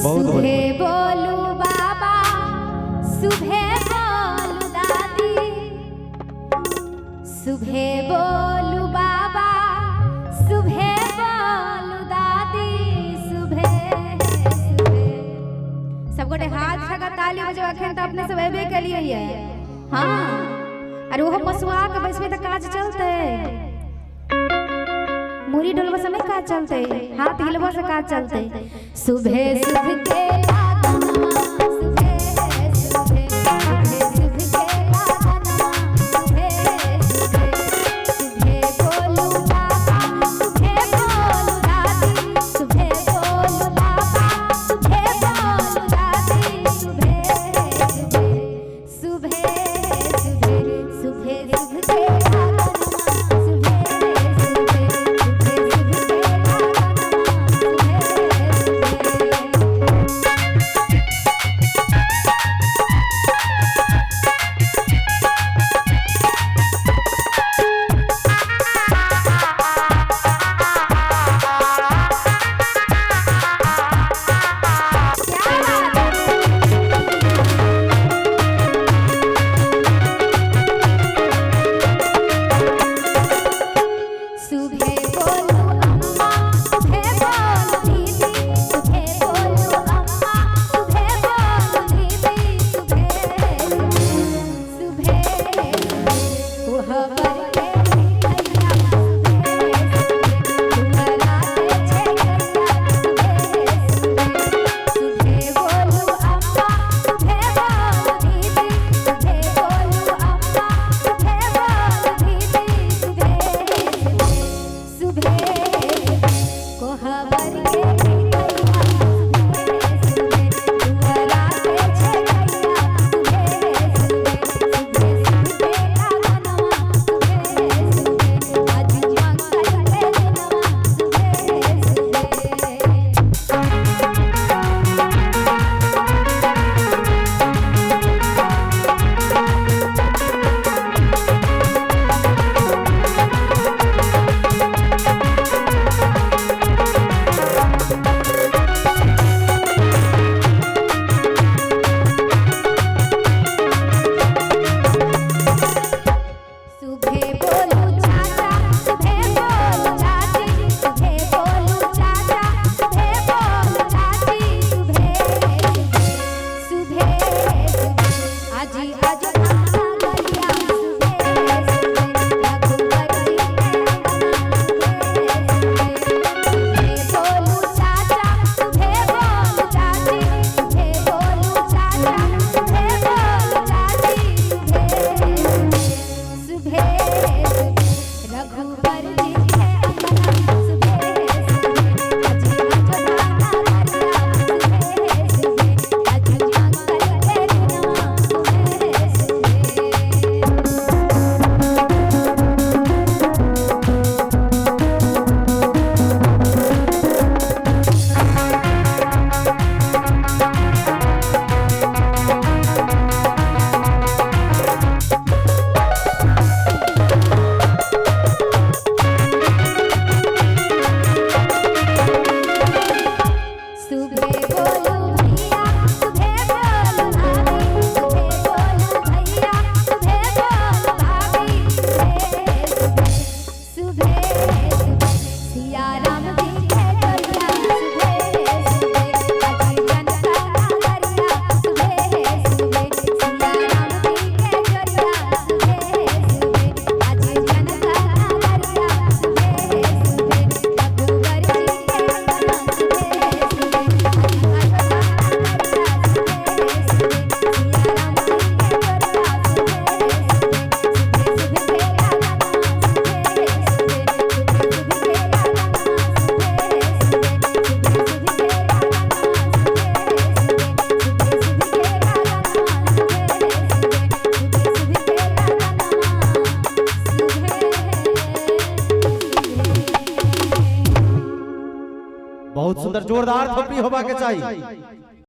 सुबह बोलू बाबा सुबह बोलू दादी, सुबह बोलू बाबा सुबह बोलू दादी, सुबह सब गोटे हाथ छका ताली बजो अखन तो अपने सब एबे के लिए है। हाँ अरे वो मसुआ के बस में तो काज चलते, मुरी डोलवा से नहीं काज चलते, हाथ हिलवा से काज चलते। सुबह सुबह के बहुत सुंदर जोरदार थप्पी होबा के चाहिए।